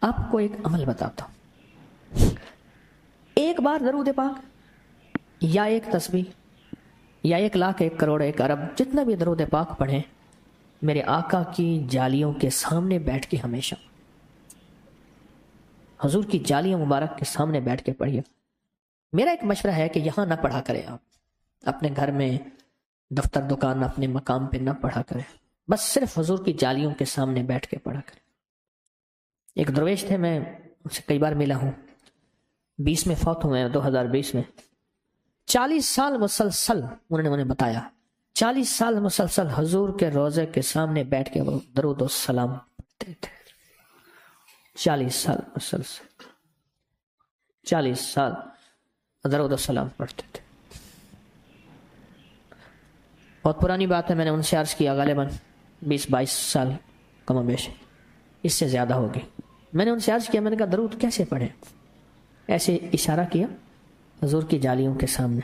آپ کو ایک عمل بتاتا ہوں. ایک بار درود پاک یا ایک تسبیح یا 1,00,000 1,00,00,000 1,00,00,000 جتنا بھی درود پاک پڑھیں، میرے آقا کی جالیوں کے سامنے بیٹھ کے ہمیشہ، حضور کی جالیوں مبارک کے سامنے بیٹھ کے پڑھیے. میرا ایک مشورہ ہے کہ یہاں نہ پڑھا کریں، آپ اپنے گھر میں، دفتر دکان، اپنے مقام پہ نہ پڑھا کریں، بس صرف حضور کی جالیوں کے سامنے بیٹھ کے پڑھا کریں. ایک درویش تھے، میں ان سے کئی بار ملا ہوں، 20 میں فوت ہوئے ہیں، 2020 میں. 40 سال مسلسل انہوں نے مجھے بتایا، 40 سال مسلسل حضور کے روضے کے سامنے بیٹھ کے وہ درود و سلام پڑھتے تھے. 40 سال مسلسل، 40 سال درود و سلام پڑھتے تھے. بہت پرانی بات ہے، میں نے ان سے عرض کیا، غالباً 20-22 سال کم و بیش، اس سے زیادہ ہوگی. میں نے ان سے عرض کیا، میں نے کہا درود کیسے پڑھیں؟ ایسے اشارہ کیا حضور کی جالیوں کے سامنے.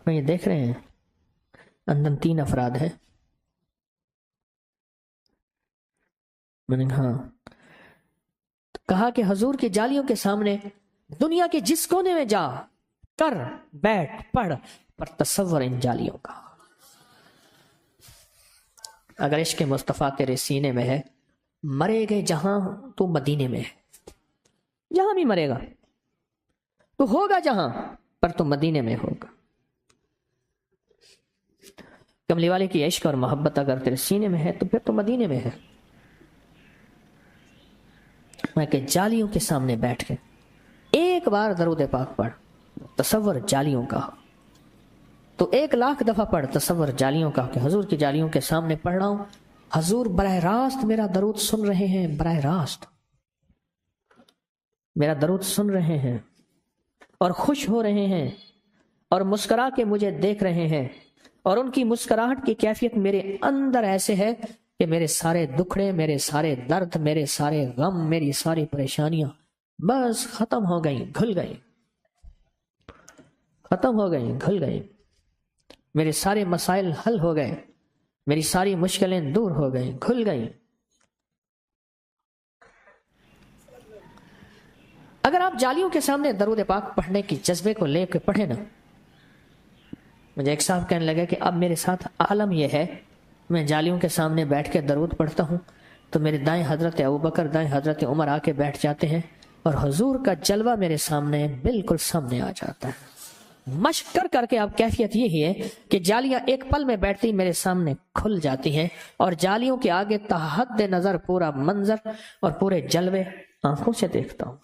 میں یہ دیکھ رہے ہیں اندر 3 افراد ہیں. میں نے کہا کہ حضور کی جالیوں کے سامنے دنیا کے جس کونے میں جا کر بیٹھ پڑھ، پر تصور ان جالیوں کا. اگر عشق مصطفیٰ تیرے سینے میں ہے، مرے گئے جہاں تو مدینے میں ہے. جہاں بھی مرے گا تو ہوگا جہاں، پر تو مدینے میں ہوگا. کملی والے کی عشق اور محبت اگر تیرے سینے میں ہے تو پھر تو مدینے میں ہے. میں کہ جالیوں کے سامنے بیٹھ کے ایک بار درود پاک پڑھ، تصور جالیوں کا، تو 1,00,000 دفعہ پڑھ، تصور جالیوں کا، کہ حضور کی جالیوں کے سامنے پڑھ رہا ہوں، حضور براہ راست میرا درود سن رہے ہیں، براہ راست میرا درود سن رہے ہیں اور خوش ہو رہے ہیں اور مسکرا کے مجھے دیکھ رہے ہیں. اور ان کی مسکراہٹ کی کیفیت میرے اندر ایسے ہے کہ میرے سارے دکھڑے، میرے سارے درد، میرے سارے غم، میری ساری پریشانیاں بس ختم ہو گئیں، گھل گئیں، ختم ہو گئیں، گھل گئیں. میرے سارے مسائل حل ہو گئے، میری ساری مشکلیں دور ہو گئیں، گھل گئیں. اگر آپ جالیوں کے سامنے درود پاک پڑھنے کی جذبے کو لے کے پڑھیں نا، مجھے ایک صاحب کہنے لگا کہ اب میرے ساتھ عالم یہ ہے، میں جالیوں کے سامنے بیٹھ کے درود پڑھتا ہوں تو میرے دائیں حضرت ابوبکر، دائیں حضرت عمر آ کے بیٹھ جاتے ہیں اور حضور کا جلوہ میرے سامنے بالکل سامنے آ جاتا ہے. مشق کر کر کے اب کیفیت یہی ہے کہ جالیاں ایک پل میں بیٹھتی میرے سامنے کھل جاتی ہیں، اور جالیوں کے آگے تحد نظر پورا منظر اور پورے جلوے آنکھوں سے دیکھتا ہوں.